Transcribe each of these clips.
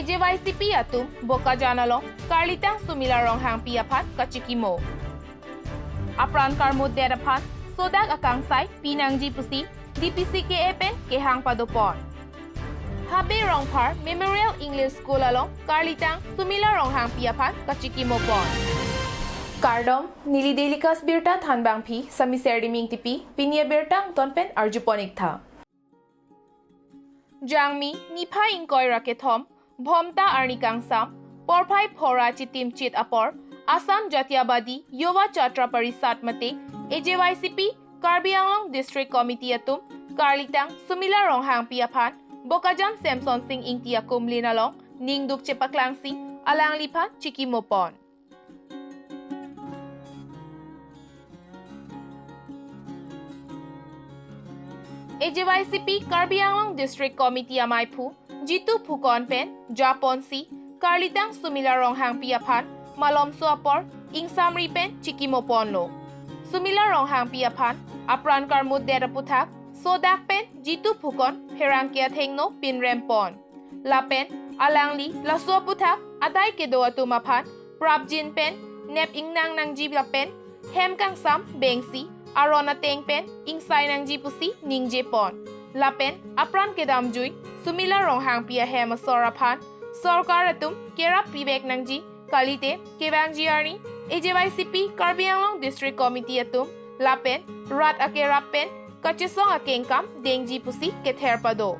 AJYCP atum boka janalong karlitang sumilarong hang piapat kachikimo. Apran karmo derapat sodak akangsay pinangji pusi DPCKA pen kehang padopon. Habe rongpar Memorial English School along karlitang sumilarong hang piapat kachikimo pon. Kardom nilidelikas birta thanbang phi samiserdi ming tipi pinia birtang tonpen arjuponik tha. Jangmi niphai inkoi rakethom Bhomta Arnikang Sam, Porphai Phora Chitim Chit Apor, Assam Jatyabadi Yuva Chatra Parisat Mate, AJYCP, Karbi Anglong District Committee Atum, Karlitang, Sumila Ronghang Piapan, Bokajam Samson Singh Ingtia Kum Linalong, Ningduk Chepaklangsi, Alang Lipa, Chikimopon. AJYCP, Karbi Anglong District Committee Amaipu, Jitu Phukon Pen, Japonsi, Karlitang Sumila Ronghang Piapan, Malomso Apor, Ingsamri Pen, Chikimopon Lo. Sumila Ronghang Piapan, Apran Karmud Deraputhak, Sodak Pen, Jitu Phukon, Herangkia Thengno, Pinrempon. La Pen, Alangli, Lasua Puthak, Atai Kedoatu Mapan, Prabjin Pen, Nep Ingnang Nangji La Pen, Hemkang Sam, Bengsi, Arona Teng Pen, Ingsai Nangji Pusi, Ningje Pon. La Pen, Apran Kedam Jui, Sumila Ronghang Pia Hema Sorapan, Sorkaratum, Kerap Vivek Nangji, Kalite, Kebangji Arni, AJYCP, Karbi Anglong District Committee Atum, Lapen, Rat Akerap Pen, Kachesong Akengkam, Dengji Pusi, Ketherpado.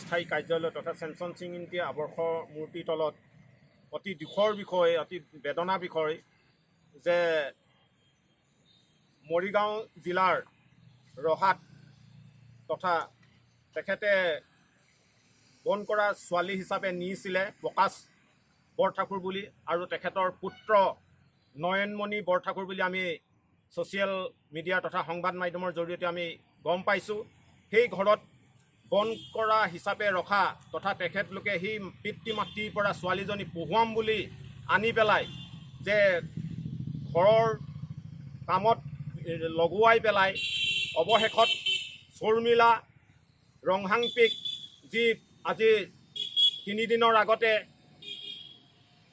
স্থায়ী কাৰ্যালয় তথা Samson Singh India আৱৰ্ষ মূৰ্তিৰ তলত অতি দুখৰ বিষয় অতি বেদনা বিষয় যে মৰিগাঁও জিলাৰ ৰহাত তথা তেখেতে বন কৰা ছোৱালী হিচাপে নিছিলে প্ৰকাশ বৰঠাকুৰ বুলি আৰু তেখেতৰ পুত্ৰ নয়নমণি বৰঠাকুৰ বুলি আমি ছ'চিয়েল মিডিয়া তথা সংবাদ মাধ্যমৰ জৰিয়তে আমি গম পাইছোঁ সেই ঘৰত বন কৰা হিচাপে ৰখা তথা তেখেতলোকে সেই পিতৃ মাতৃৰ পৰা ছোৱালীজনী পঢ়ুৱাম বুলি আনি পেলাই যে ঘৰৰ কামত লগুৱাই পেলাই অৱশেষত শৰ্মিলা ৰংহাংপিক যি আজি 3 দিনৰ আগতে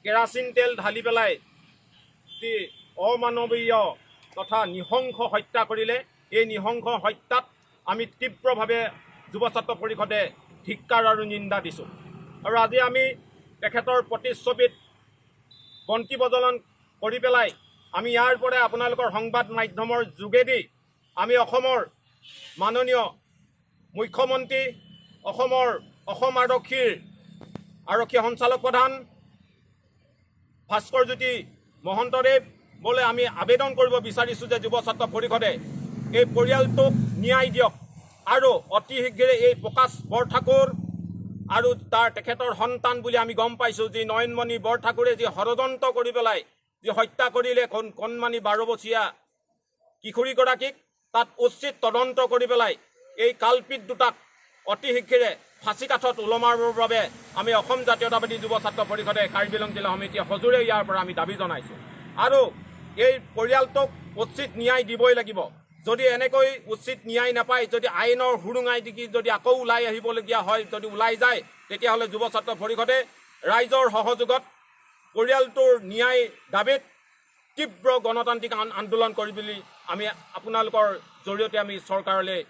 কেৰাচিন তেল ঢালি পেলাই যি অমানৱীয় তথা নিহংস হত্যা কৰিলে এই নিহংস হত্যাত আমি তীব্ৰভাৱে যুৱ ছাত্ৰ পৰিষদে ধিক্কাৰ আৰু নিন্দা দিছোঁ আৰু আজি আমি তেখেতৰ প্ৰতিচ্ছবিত বন্তি প্ৰজ্বলন কৰি পেলাই আমি ইয়াৰ পৰা আপোনালোকৰ সংবাদ মাধ্যমৰ যোগেদি আমি অসমৰ মাননীয় মুখ্যমন্ত্ৰী অসম আৰক্ষী সঞ্চালক প্ৰধান ভাস্কৰজ্যোতি মহন্তদেৱ বোলে আমি আবেদন কৰিব বিচাৰিছোঁ যে যুৱ ছাত্ৰ পৰিষদে এই পৰিয়ালটোক ন্যায় দিয়ক আৰু অতি শীঘ্ৰে এই প্ৰকাশ বৰঠাকুৰ আৰু তেখেতৰ সন্তান বুলি আমি গম পাইছোঁ যে নয়নমণি বৰঠাকুৰে যি ষড়যন্ত্ৰ কৰি পেলাই যি হত্যা কৰিলে কণমানি 12 বছৰীয়া কিশোৰীগৰাকীক তাত উচিত তদন্ত কৰি পেলাই এই কালপিত দুটাক অতি শীঘ্ৰে ফাঁচী কাঠত ওলমাবৰ বাবে আমি অসম জাতীয়তাবাদী যুৱ ছাত্ৰ পৰিষদে কাৰ্বি আংলং জিলা সমিতিয়ে সজোৰে ইয়াৰ পৰা আমি দাবী জনাইছোঁ আৰু এই পৰিয়ালটোক উচিত ন্যায় দিবই লাগিব যদি এনেকৈ উচিত ন্যায় নাপায় যদি আইনৰ হুৰুঙাই দিকি যদি আকৌ ওলাই আহিবলগীয়া হয় যদি ওলাই যায় তেতিয়াহ'লে যুৱ ছাত্ৰ পৰিষদে ৰাইজৰ সহযোগত পৰিয়ালটোৰ ন্যায় দাবীত তীব্ৰ গণতান্ত্ৰিক আন্দোলন কৰি বুলি আমি আপোনালোকৰ জৰিয়তে আমি চৰকাৰলৈ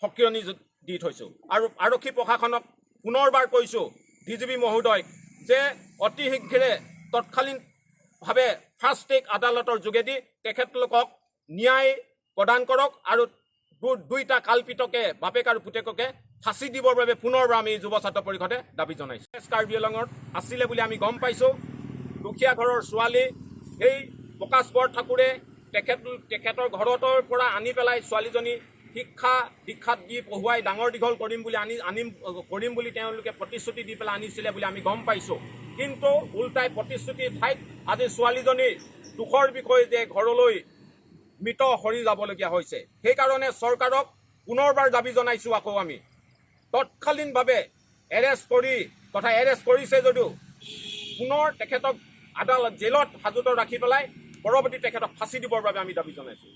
সক্ৰিয় দি থৈছোঁ আৰু আৰক্ষী প্ৰশাসনক পুনৰবাৰ কৈছোঁ ডিজিপি মহোদয় যে অতি শীঘ্ৰে তৎকালীনভাৱে ফাষ্ট ট্ৰেক আদালতৰ যোগেদি তেখেতলোকক ন্যায় প্ৰদান কৰক আৰু দুইটা কালপিতকে বাপেক আৰু পুতেককে ফাঁচি দিবৰ বাবে পুনৰবাৰ আমি যুৱ ছাত্ৰ পৰিষদে দাবী জনাইছোঁ কাৰ্বি আংলঙত আছিলে বুলি আমি গম পাইছোঁ দুখীয়া ঘৰৰ ছোৱালী সেই প্ৰকাশ বৰঠাকুৰে তেখেতৰ ঘৰতৰ পৰা আনি পেলাই ছোৱালীজনী দীক্ষাত দি পঢ়ুৱাই ডাঙৰ দীঘল কৰিম বুলি তেওঁলোকে প্ৰতিশ্ৰুতি দি পেলাই আনিছিলে বুলি আমি গম পাইছোঁ কিন্তু উল্টাই প্ৰতিশ্ৰুতিৰ ঠাইত আজি ছোৱালীজনীৰ দুখৰ বিষয় যে ঘৰলৈ মৃত সৰি যাবলগীয়া হৈছে সেইকাৰণে চৰকাৰক পুনৰবাৰ দাবী জনাইছোঁ আকৌ আমি তৎকালীনভাৱে এৰেষ্ট কৰিছে যদিও পুনৰ তেখেতক আদালত জেলত হাজতত ৰাখি পেলাই পৰৱৰ্তী তেখেতক ফাঁচি দিবৰ বাবে আমি দাবী জনাইছোঁ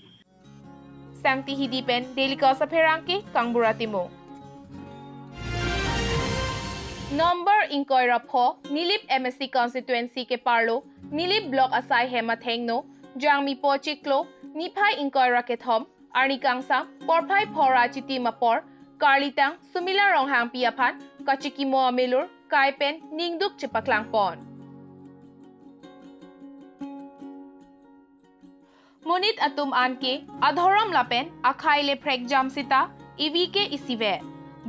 Sangti Hidipen, Delika Saperangke, Kangburatimo. Number इंकोय रफो निलिप MSC constituency के पार्लो निलिप ब्लॉक असाई हेमाथेंगनो जांगमी पोचिक्लो निफाई इंकोय रकेथम आर्नी कांसा परफाई फरा चिति मपर कार्लितां सुमिला रोंहांग पियाफान कचिकिमो अमेलुर काइपेन निंगदुक चिपकलांगपन मुनित अतुम आनके अधोरम लापेन अखाई ले फ्रेक जामसिता इवी के इसीवे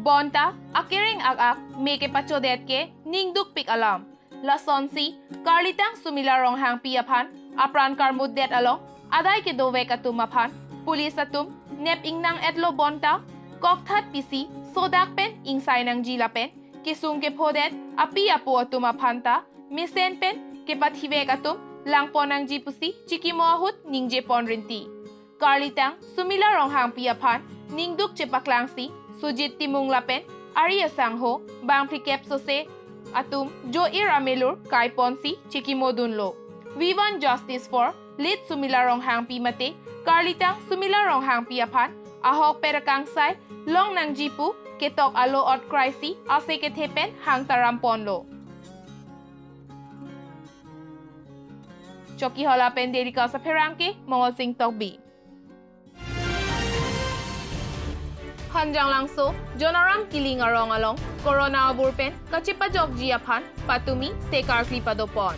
bonta akereng agak meke pachodet ke ningduk pik alam la sonsi karlitang sumila ronghang piaphan apran karmudet along adai ke dove katum aphan pulis atum nep ingnang etlo bonta kokthat pisi sodak pen ingsai nang jila pen kisung ke phodet api apo atum aphanta misen pen ke pathive katum langponang jipusi chikimo ahut ningje ponrinti karlitang sumila ronghang piaphan ningduk chepaklangsi Sujit Timung Lapen, Arya Sangho, Bang Prikep Sose, Atum, Jo Iramelur, Kai Ponsi, Chikimo Dunlo. We want justice for Lit Sumila Ronghang Pi Mate, Karlitang Sumila Ronghang Pi Apan, Ahok Perakang Sai, Long Nang Jipu, Ketok Alo Ot Kraisi, Ase Ketepen, Hang Taramponlo. Choki Hola Pen Dedika sa Perangke, Mongol Sing Tokbi. Hanjang langso, Jonaram Kiling Arong Along, Corona Burpen, Kachipa Jok Jiapan, Patumi, Sekar Klipadopon.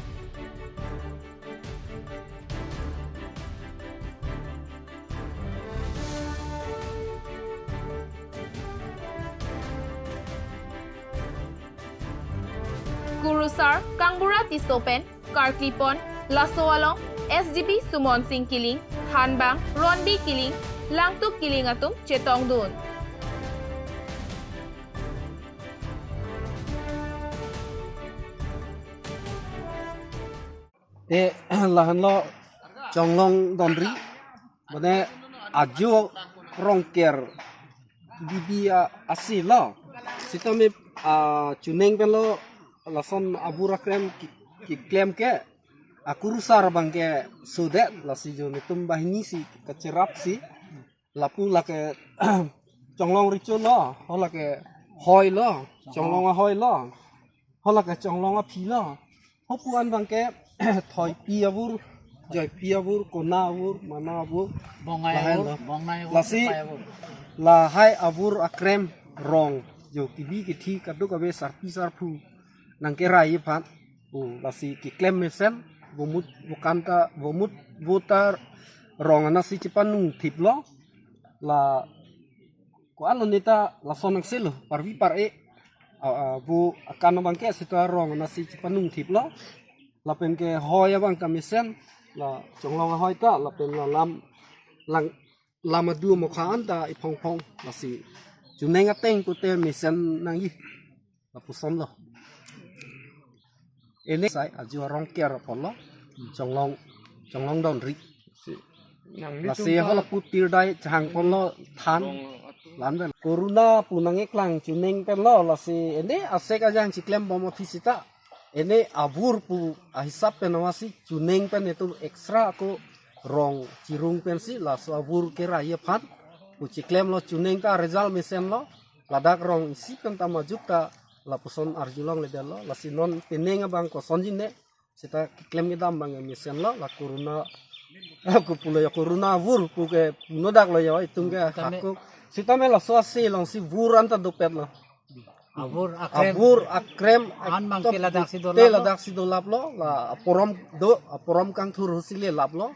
Gurusar, Kangbura Tisopen, Karklipon, Lasso Along, SGB Sumon Singh Kiling, Hanbang, Ronbi Kiling, Langtuk Kiling Atum, Chetong Dun. Lahan lo jonglong donri bane ajo rongker bibi asilo sitame chuneng pelo lason abura krem ki klem ke akurusar bangke sudet lasi jo netum bahini si kecerap si lapu lake jonglong richo lo holake hoi lo jonglong hoi lo holake jonglong phi lo hopuan bangke thoi piavur joi piavur konavur manavur bongai lasi la hai avur akrem rong jo kibi kithi kaduk abe sarpi sarpu nang kerai phat lasi ki klem mesen bomut bukanta bomut votar rong anasi cipanung thiplo la ko alonita la sonang selo parvi par e bu akan bangke sita rong anasi cipanung thiplo lapen ke hoi abang kamisen la jonglong hoi ta lapen la lang lama du mo khaan ta ipong pong la si juneng ateng tu te misen nang yi la pusom lo ene sai aju rong ker polo jonglong don ri la si hola putir dai chang polo than lan ben corona punang eklang juneng pen lo la si ene asek ajang ciklem bomo fisita ene abur pu hisap penawasi cuneng pen itu ekstra aku rong cirung pensi la so abur kera ye phat pu ciklem lo cuneng ka result mesen lo ladak rong isi kan tamajuk ta la puson arjulong le lo la sinon peneng abang ko sonjine sita klem ngedam bang mesen lo la corona aku pulo ya corona abur pu ke nodak lo ya itung ke hakku sita me la so asi long si buran ta dopet lo Abur akrem Anmang teladak sidolap lo la aporom kang thuru sile lap lo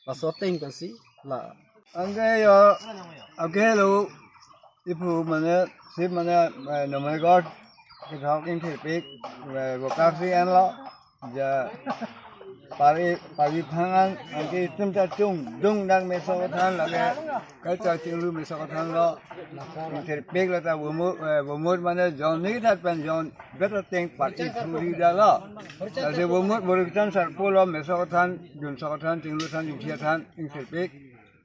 la soteng kan si la angge yo angge lo ipu mane si mane nomai god ki thok in thi pik ve vokafi an lo ja pari phangan angge timta dung dang me so than la ge ka cha ching lu me so than lo thi pik la ta bomut mane jon ni that pen jon better thing party thuri da lo ta se bomut borikan sar polo me so than jun so than ching lu than jin thia than in thi pik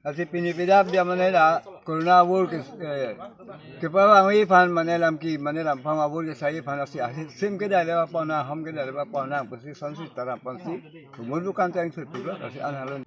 asi pini pidap dia mane la corona wur ke pa bang wi phan mane lam ki mane lam phang wur ke sai phan asi sim ke da le pa na ham ke da le pa na pusi sonsi tara pansi mulu kan tang thut pik asi an halon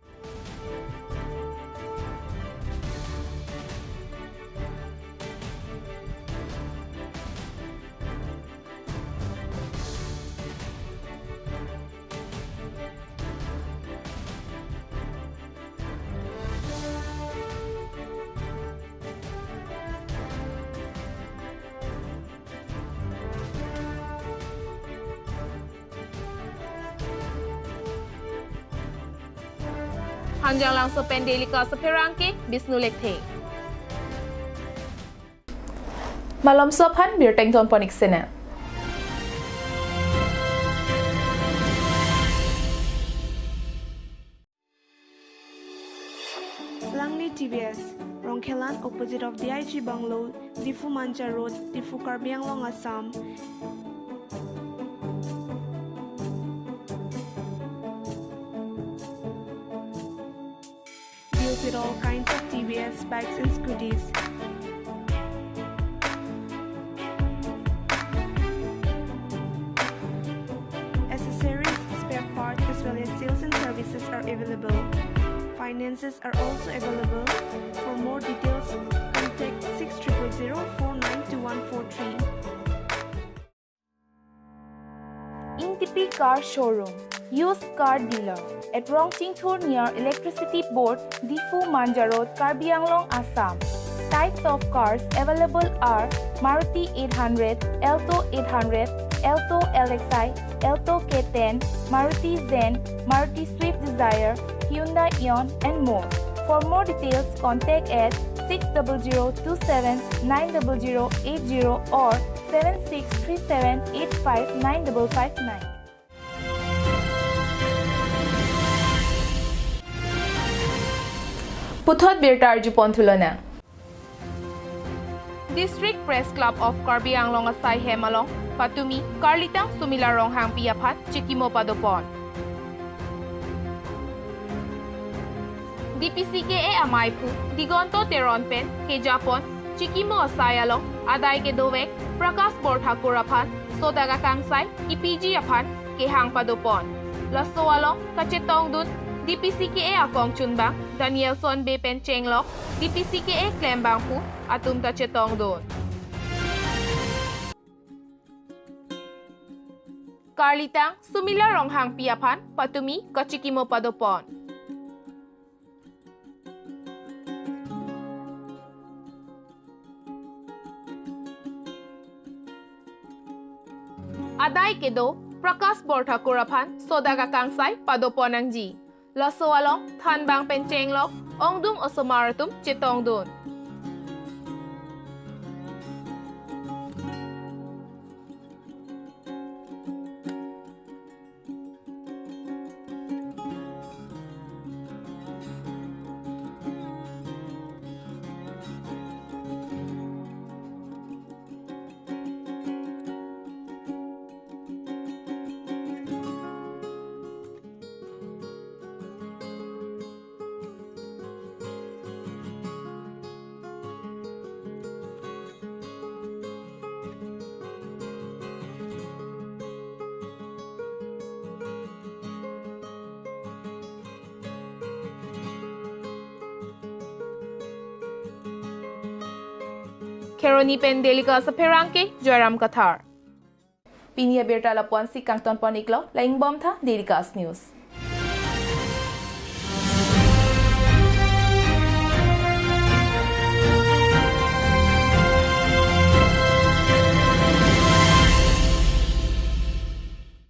Hanjang lang so pen daily ka sa perangke Bisnu Lekte. Malam sopan birteng ton ponik sena. Langli TBS, Rongkhelan opposite of DIG Bungalow, Difu Manja Road, Difu Karbi Anglong, Assam. Deals with all kinds of TBS bikes and scooters. Accessories, spare parts as well as sales and services are available. Finances are also available. For more details, contact 6000492143. Intipi Car Showroom, used car dealer at Rongtingthur near Electricity Board, Difu Manja Road, Karbi Anglong, Assam. Types of cars available are Maruti 800, Alto 800, Alto LXI, Alto K10, Maruti Zen, Maruti Swift Desire, Hyundai Eon, and more. For more details, contact at 6002790080 or 7637859559. Puthot Birtar Jupon Tulana. District Press Club of Karbi Anglong Asai Hemalong, Patumi, Karlitang Sumila Ronghang Piapan, Chikimo Padopon. DPCKA Amaipu, Digonto Teronpen, Kejapon, Chikimo Asayalong, Aday Kedovek, Prakas Borthakurapan, Sodaga Kangsai, IPG Apan, Kehang Padopon. Lasoalong, Kachetong Dun, DPCKA Akong Chunbang, Danielson Bepen Chenglok, DPCKA Klembangpu, Atum Kachetong Dun. Karlitang Sumila Ronghang Piapan, Patumi, Kachikimo Padopon. Aday Kedo, Prakas Borthakurapan, Sodaga Kangsai, Padoponang Ji. Lasoalong, Thanbang Penchenglok, Ongdung Osomaratum, Chitongdun. Keroni Pendelika sa Perangke, Joram Qatar. Pinia Berta Lapuan si Kangton Poniklo, Laing Bomta, Delikas News.